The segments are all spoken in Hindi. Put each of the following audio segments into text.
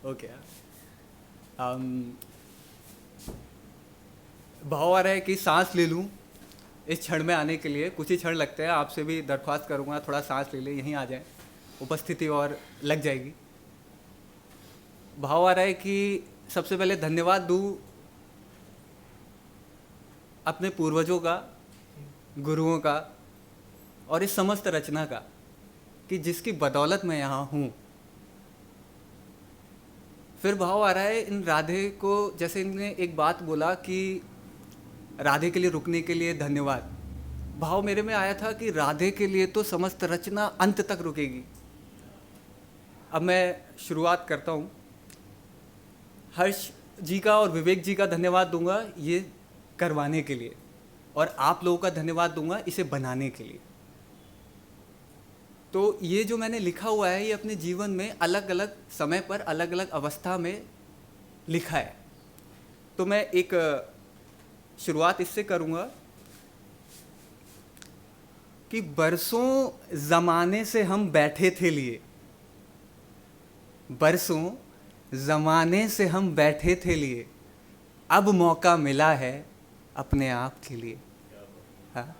ओके। भाव आ रहा है कि सांस ले लूं इस क्षण में आने के लिए। कुछ ही क्षण लगते हैं, आपसे भी दरख्वास्त करूंगा थोड़ा सांस ले ले, यहीं आ जाए, उपस्थिति और लग जाएगी। भाव आ रहा है कि सबसे पहले धन्यवाद दूं अपने पूर्वजों का, गुरुओं का और इस समस्त रचना का, कि जिसकी बदौलत मैं यहाँ हूँ। फिर भाव आ रहा है इन राधे को, जैसे इनने एक बात बोला कि राधे के लिए रुकने के लिए धन्यवाद। भाव मेरे में आया था कि राधे के लिए तो समस्त रचना अंत तक रुकेगी। अब मैं शुरुआत करता हूँ। हर्ष जी का और विवेक जी का धन्यवाद दूंगा ये करवाने के लिए, और आप लोगों का धन्यवाद दूंगा इसे बनाने के लिए। तो ये जो मैंने लिखा हुआ है ये अपने जीवन में अलग अलग समय पर अलग अलग अवस्था में लिखा है। तो मैं एक शुरुआत इससे करूंगा कि बरसों ज़माने से हम बैठे थे लिए, बरसों ज़माने से हम बैठे थे लिए, अब मौका मिला है अपने आप के लिए। हाँ,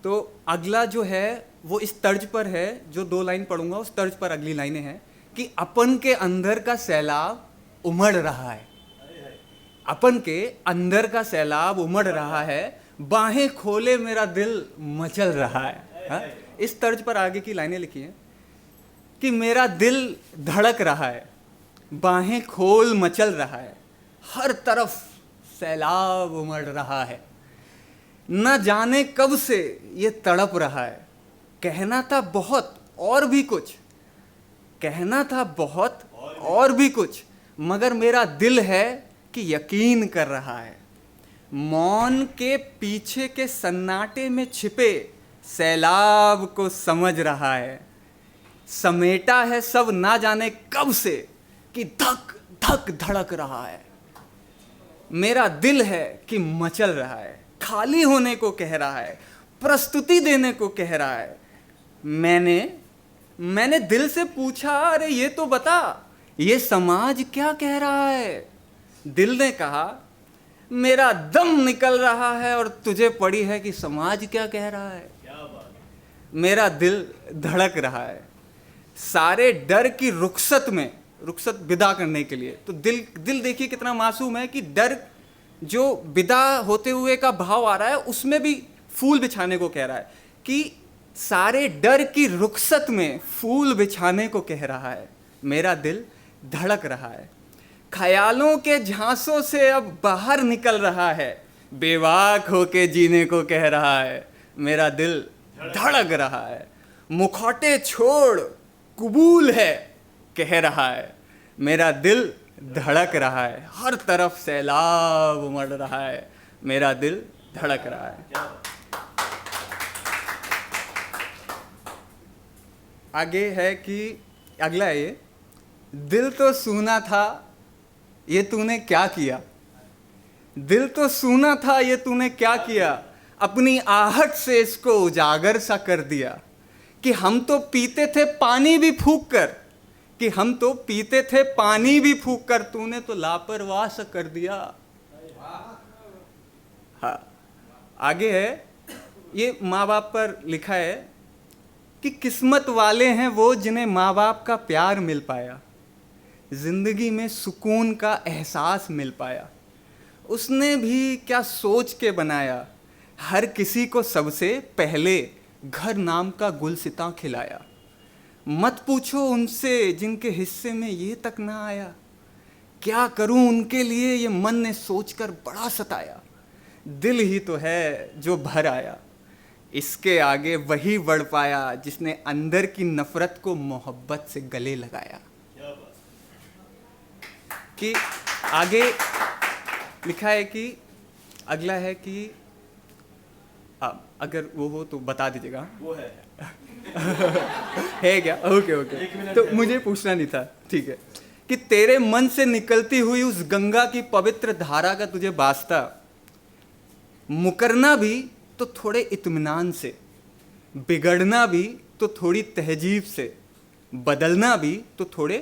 तो अगला जो है वो इस तर्ज पर है, जो 2 लाइन पढ़ूंगा उस तर्ज पर अगली लाइनें हैं कि अपन के अंदर का सैलाब उमड़ रहा है, अपन के अंदर का सैलाब उमड़ रहा है, बाहें खोले मेरा दिल मचल रहा है। हाँ? इस तर्ज पर आगे की लाइनें लिखी हैं कि मेरा दिल धड़क रहा है, बाहें खोल मचल रहा है, हर तरफ सैलाब उमड़ रहा है, न जाने कब से ये तड़प रहा है, कहना था बहुत और भी कुछ, कहना था बहुत और भी कुछ, मगर मेरा दिल है कि यकीन कर रहा है, मौन के पीछे के सन्नाटे में छिपे सैलाब को समझ रहा है, समेटा है सब ना जाने कब से कि धक धक धड़क रहा है, मेरा दिल है कि मचल रहा है, खाली होने को कह रहा है, प्रस्तुति देने को कह रहा है। मैंने दिल से पूछा, अरे ये तो बता ये समाज क्या कह रहा है। दिल ने कहा मेरा दम निकल रहा है और तुझे पड़ी है कि समाज क्या कह रहा है। मेरा दिल धड़क रहा है, सारे डर की रुखसत में, रुखसत विदा करने के लिए। तो दिल देखिए कितना मासूम है कि डर जो विदा होते हुए का भाव आ रहा है उसमें भी फूल बिछाने को कह रहा है, कि सारे डर की रुखसत में फूल बिछाने को कह रहा है। मेरा दिल धड़क रहा है, ख्यालों के झांसों से अब बाहर निकल रहा है, बेवाक होके जीने को कह रहा है। मेरा दिल धड़क रहा है, मुखौटे छोड़ कबूल है कह रहा है। मेरा दिल धड़क रहा है, हर तरफ सैलाब उमड़ रहा है, मेरा दिल धड़क रहा है। आगे है कि अगला है ये, दिल तो सूना था ये तूने क्या किया, दिल तो सूना था ये तूने क्या किया, अपनी आहट से इसको उजागर सा कर दिया, कि हम तो पीते थे पानी भी फूंक कर, कि हम तो पीते थे पानी भी फूंक कर, तूने तो लापरवाह सा कर दिया। हाँ, आगे है ये माँ बाप पर लिखा है कि किस्मत वाले हैं वो जिन्हें माँ बाप का प्यार मिल पाया, जिंदगी में सुकून का एहसास मिल पाया। उसने भी क्या सोच के बनाया, हर किसी को सबसे पहले घर नाम का गुलसिता खिलाया। मत पूछो उनसे जिनके हिस्से में ये तक ना आया, क्या करूं उनके लिए ये मन ने सोचकर बड़ा सताया। दिल ही तो है जो भर आया, इसके आगे वही बढ़ पाया जिसने अंदर की नफरत को मोहब्बत से गले लगाया। कि आगे लिखा है कि अगला है कि अगर वो हो तो बता दीजिएगा। वो है है क्या? ओके। तो मुझे पूछना नहीं था, ठीक है। कि तेरे मन से निकलती हुई उस गंगा की पवित्र धारा का तुझे वास्ता, मुकरना भी तो थोड़े इत्मीनान से, बिगड़ना भी तो थोड़ी तहजीब से, बदलना भी तो थोड़े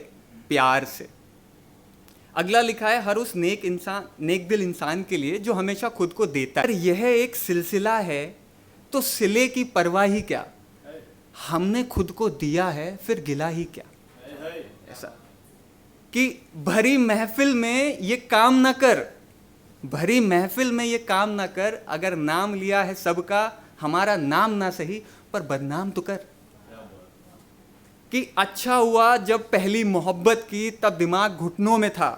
प्यार से। अगला लिखा है, हर उस नेक दिल इंसान के लिए जो हमेशा खुद को देता है। अगर यह एक सिलसिला है तो सिले की परवाह ही क्या, हमने खुद को दिया है फिर गिला ही क्या। ऐसा कि भरी महफिल में ये काम ना कर, भरी महफिल में ये काम ना कर, अगर नाम लिया है सबका, हमारा नाम ना सही पर बदनाम तो कर। कि अच्छा हुआ जब पहली मोहब्बत की तब दिमाग घुटनों में था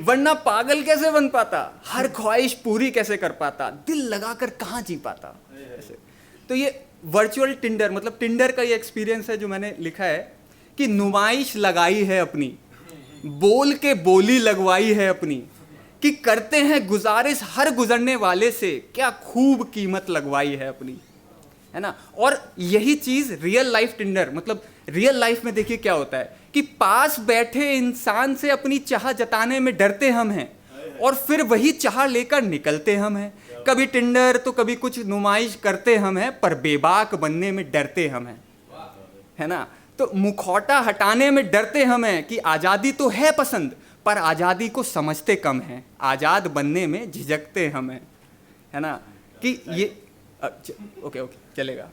वरना पागल कैसे बन पाता, हर ख्वाहिश पूरी कैसे कर पाता, दिल लगाकर कहाँ जी पाता। ऐसे तो ये वर्चुअल टिंडर, मतलब टिंडर का ये एक्सपीरियंस है जो मैंने लिखा है कि नुमाइश लगाई है अपनी, बोल के बोली लगवाई है अपनी, कि करते हैं गुजारिश हर गुजरने वाले से, क्या खूब कीमत लगवाई है अपनी, है ना। और यही चीज रियल लाइफ टिंडर, मतलब रियल लाइफ में देखिए क्या होता है कि पास बैठे इंसान से अपनी चाह जताने में डरते हम हैं और फिर वही चाह लेकर निकलते हम हैं। कभी टिंडर तो कभी कुछ नुमाइश करते हम हैं, पर बेबाक बनने में डरते हम हैं, है ना। तो मुखौटा हटाने में डरते हम हैं कि आज़ादी तो है पसंद, पर आज़ादी को समझते कम हैं, आज़ाद बनने में झिझकते हम हैं, है ना। कि ये ओके चलेगा।